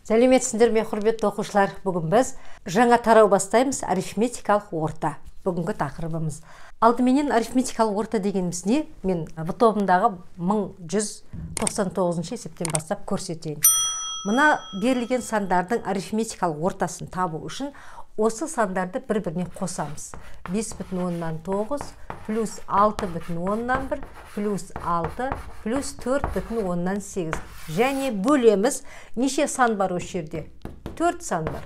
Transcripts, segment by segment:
Сәлеметсіздер ме, құрметті оқушылар? Бүгін біз жаңа тарау бастаймыз, арифметикалық орта. Бүгінгі тақырыбымыз. Алдыменен арифметикалық орта дегеніміз не? Мен бұл тобымдағы 1199 есептен бастап көрсетейін. Мына берілген сандардың арифметикалық ортасын табу үшін осы сандарды бір-біріне қосамыз. 5,9 плюс 6,1 плюс 6 плюс 4,8. Және бөлеміз. Неше сан бар осы жерде? 4 сан бар.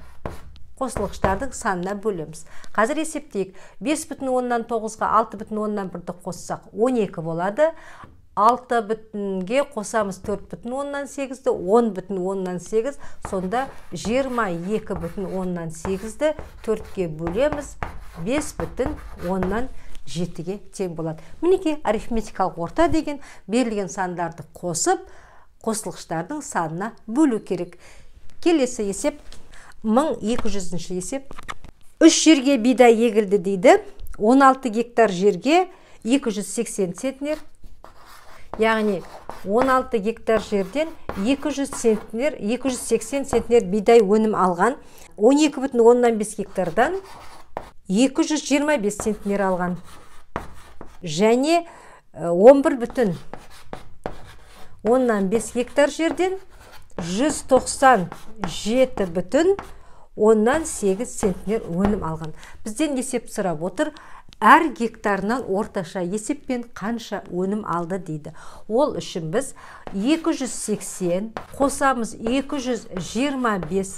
Қосылғыштардың санына бөлеміз. Қазір есептейік. 5,9-ға 6,1-ді қоссақ 12 болады. 6-ге қосамыз 4,8-ді, 10,8, сонда 22,8-ді 4-ге бөлеміз, 5,7-ге тең болады. Мінеке арифметикалық орта деген берілген сандарды қосып, қосылғыштардың санына бөлу керек. Келесі есеп 1200 есеп. 3 жерге бидай егілді дейді. 16 гектар жерге 280 центнер. Яғни 16 гектар жерден 280 центнер бидай өнім алған. 12,5 гектардан 225 центнер алған. Және 11,5 гектар жерден 197,8 центнер өнім алған. Бізден есеп сұрап отыр. Әр гектарынан орташа есеппен қанша өнім алды дейді. Ол үшін біз 280 қосамыз 225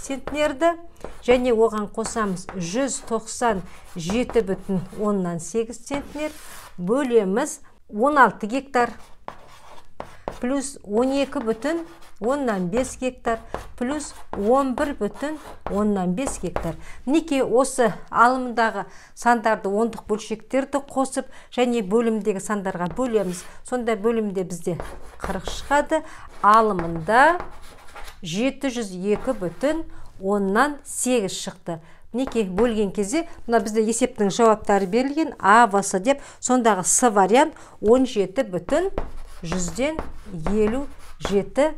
центнерді, және оған қосамыз 197,8 центнер, бөлеміз 16 гектар плюс 12,5 гектар плюс 11,5 гектар. Неке осы алымындағы сандарды ондық бөлшектерді қосып, және бөлімдегі сандарға бөлеміз. Сонда бөлімде бізде 40 шығады. Алымында 702,8 шықты. Неке бөлген кезде, мына бізде есептің жауаптары берілген А, басы деп, сондағы С вариант 17,157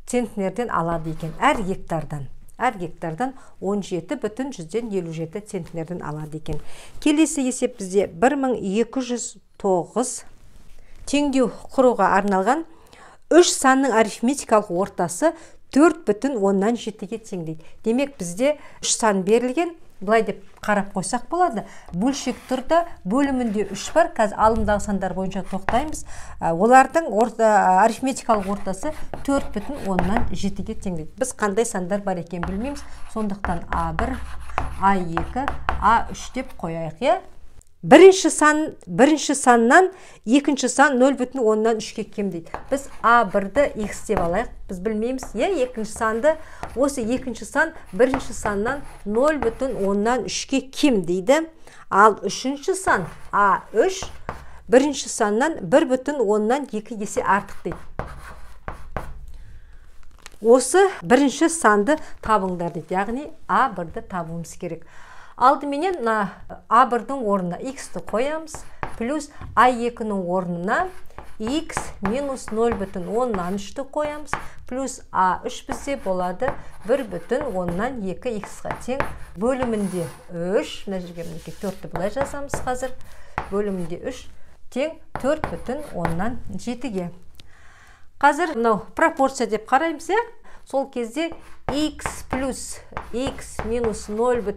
центнерден алады екен. Әр гектардан 17,157 центнерден алады екен. Келесі есеп бізде 1209 теңдеу құруға арналған 3 санның арифметикалық ортасы 4,7-ге тең дейді. Демек бізде 3 сан берілген. Бұлай деп қарап қойсақ болады. Бөлшек тұрда бөлімінде 3 бар. Қазір алымдағы сандар бойынша тоқтаймыз. Олардың арифметикалық ортасы 4,7-ге тең дейді. Біз қандай сандар бар екен білмейміз. Сондықтан А1, А2, А3 деп қояйық. Бірінші саннан екінші сан 0,3-ге кем дейді. Біз А1-ді X деп алайық. Біз білмейміз. Екінші санды, осы екінші сан бірінші саннан 0,3-ге кем дейді. Ал үшінші сан А3 бірінші саннан 1,2 есе артық дейді. Осы бірінші санды табыңдар дейді. Яғни А1-ді табуымыз керек. Алдыменен А1-дің орнына X-ті қоямыз, плюс А2-ның орнына X минус 0,3-ті қоямыз, плюс А3 бізде болады 1,2 X-ға тең. Бөлімінде 3, мына жерге 4-ті бұлай жазамыз қазір. Бөлімінде 3 тең 4,7-ге. Қазір пропорция деп қараймыз. Сол кезде X плюс X минус 0,3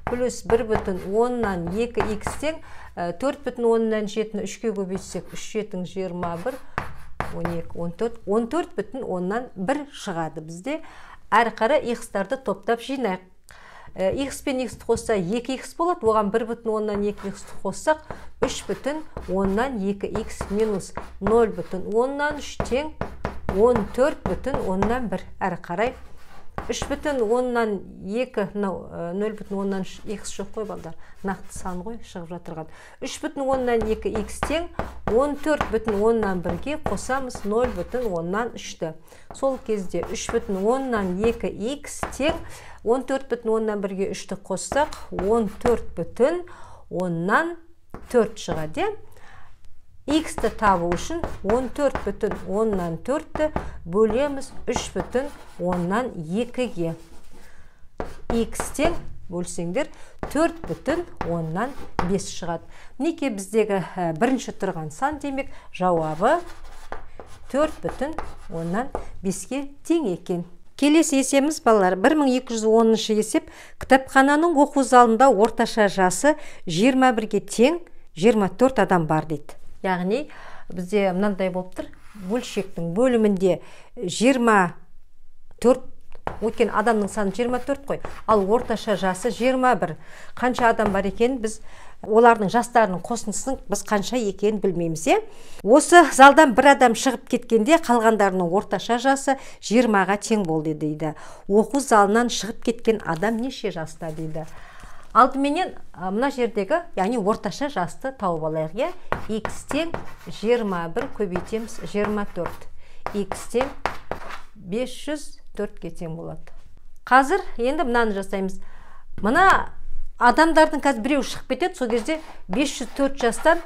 плюс 1,2 X тең 4,7-ні 3-ке көбейтсек 3,7 21, 12, 14, 14,1 шығады бізде. Әрі қарай X-тарды топтап жинайық. X пен X-ті қосса 2X болады, оған 1,2 X-ті қоссақ 3,2 X минус 0,3 тең 14,1 әрі қарай 3,2 0,3 X жоқ қой балдар, нақты сан ғой шығып жатырған. 3,2 X тең 14,1-ге қосамыз 0,3-ді. Сол кезде 3,2 X тең 14,1-ге 3-ті қоссақ 14,4 шығады. X-ті табу үшін 14,4-ті бөлеміз 3,2-ге. X тең бөлсеңдер 4,5 шығады. Неке біздегі бірінші тұрған сан демек жауабы 4,5-ге тең екен. Келесі есеміз балалар 1210 есеп. Кітапхананың оқу залында орташа жасы 21-ге тең 24 адам бар дейді. Яғни бізде мынандай болып тұр. Бөлшектің бөлімінде 24, өткен адамның саны 24 қой, ал орташа жасы 21. Қанша адам бар екен, біз олардың жастарының қосындысын біз қанша екенін білмейміз. Осы залдан бір адам шығып кеткенде қалғандарының орташа жасы 20-ға тең болды дейді. Оқу залынан шығып кеткен адам неше жаста дейді. Алдыменен мына жердегі, яғни орташа жасты тауып алайық. X тең 21 көбейтеміз 24. X тең 504-ге тең болады. Қазір енді мынаны жасаймыз. Мына адамдардың қазір біреу шығып кетеді, сол кезде 504 жастан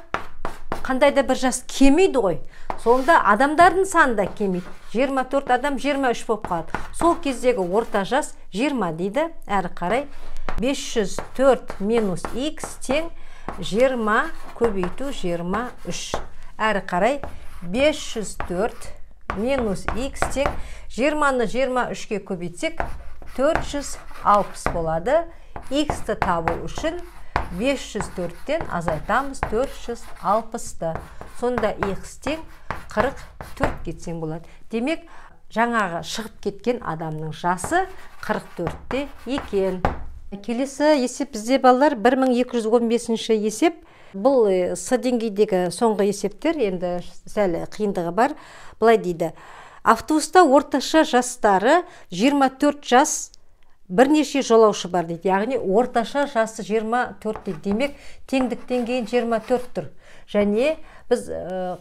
қандайда бір жас кемейді ғой. Сонда адамдардың саны да кемейді. 24 адам 23 болып қалады. Сол кездегі орта жас 20 дейді. Әрі қарай 504 минус X тең 20 көбейту 23. Әрі қарай 504 минус X тең 20-ны 23-ге көбейтсек 460 болады. X-ті табу үшін 504-тен азайтамыз 460-ті. Сонда X тең 44-ге тең болады. Демек, жаңағы шығып кеткен адамның жасы 44-те екен. Келесі есеп бізде балалар 1215 есеп. Бұл С деңгейдегі соңғы есептер, енді сәл қиындығы бар. Былай дейді. Автобуста орташа жастары 24 жас бірнеше жолаушы бар дейді. Яғни орташа жасы 24 дейді. Демек, теңдіктен кейін 24 тұр. Және біз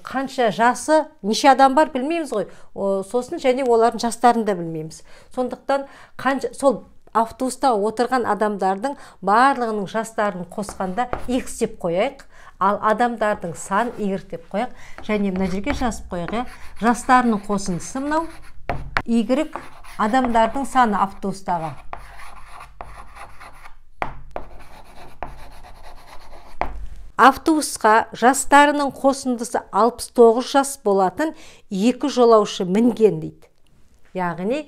қанша жасы, неше адам бар білмейміз ғой. Сосын және олардың жастарын да білмейміз. Сондықтан сол автобуста отырған адамдардың барлығының жастарын қосқанда X деп қойайық. Ал адамдардың сан Y деп қойайық. Және мына жерге жазып қойайық. Жастарының қосындысы мынау. Y адамдардың саны автобустағы. Автобусқа жастарының қосындысы 69 жас болатын 2 жолаушы мінген дейді. Яғни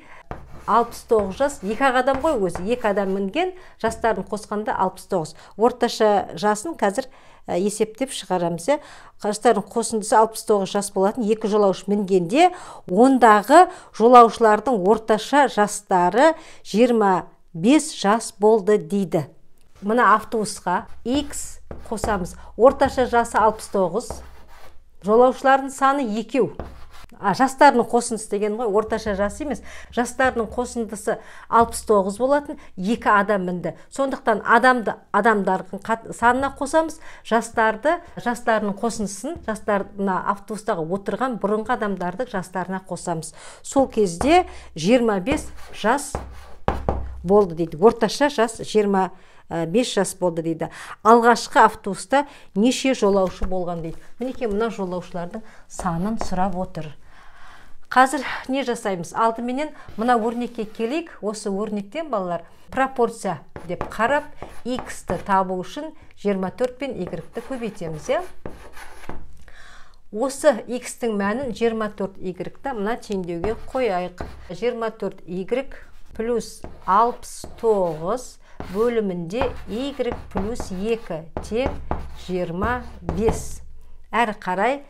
69 жас, 2 адам ғой өзі, 2 адам мінген, жастарын қосқанда 69. Орташа жасын қазір есептеп шығарамыз. Жастардың қосындысы 69 жас болатын 2 жолаушы мінгенде, ондағы жолаушылардың орташа жастары 25 жас болды дейді. Мына автобусқа X қосамыз. Орташа жасы 69, жолаушылардың саны 2. Жастарының қосындысы деген ғой, орташа жасы емес. Жастарының қосындысы 69 болатын, 2 адам мінді. Сондықтан адамдардың санына қосамыз, жастарының қосындысын, жастарына автобустағы отырған бұрынғы адамдарды жастарына қосамыз. Сол кезде 25 жас болды дейді. Орташа жас 25 жас болды дейді. Алғашқы автобуста неше жолаушы болған дейді. Мінеке мына жолаушылардың санын сұрап отыр. Қазір не жасаймыз? Алдыменен мына өрнекке келейік. Осы өрнектен балалар пропорция деп қарап, X-ті табу үшін 24 пен Y-ті көбейтеміз. Осы X-тің мәнін 24 Y-ті мына теңдеуге қойайық. 24 Y плюс 69 бөлімінде Y плюс 2 тең 25. Әрі қарай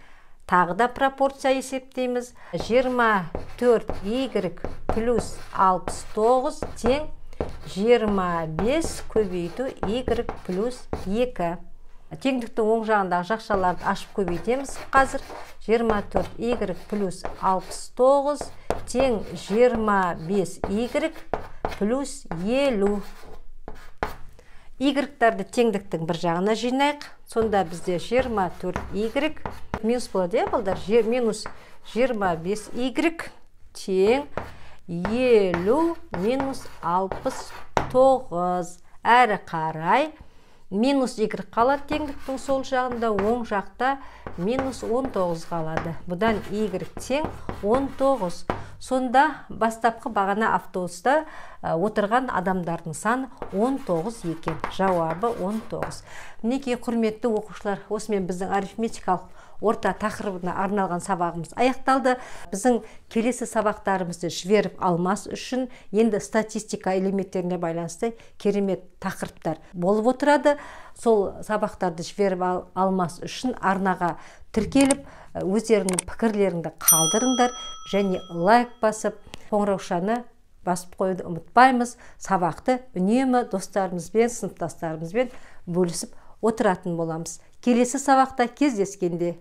тағы да пропорция есептейміз. 24 Y плюс 69 тең 25 көбейту Y плюс 2. Теңдіктің оң жағындағы жақшаларды ашып көбейтеміз. Қазір 24 Y плюс 69 тең 25 Y плюс 50. Y-тарды теңдіктің бір жағына жинайық. Сонда бізде 24 Y минус болады, балдар? Минус 25 Y тең 50 минус 69. Әрі қарай минус y қалады теңдіктің сол жағында, оң жақта минус 19 қалады. Бұдан y тең 19. Сонда бастапқы бағана автобуста отырған адамдардың саны 19 екен. Жауабы 19. Мінекей құрметті оқушылар, осымен біздің арифметикалық орта тақырыбына арналған сабағымыз аяқталды. Біздің келесі сабақтарымызды жіберіп алмас үшін енді статистика элементтеріне байланысты керемет тақырыптар болып отырады. Сол сабақтарды жіберіп алмас үшін арнаға тіркеліп, өздерінің пікірлеріңді қалдырыңдар және лайк басып, қоңыраушаны басып қоюды ұмытпаймыз. Сабақты үнемі достарымызбен, сыныптастарымызбен бөлісіп отыратын боламыз. Келесі сабақта кездескенде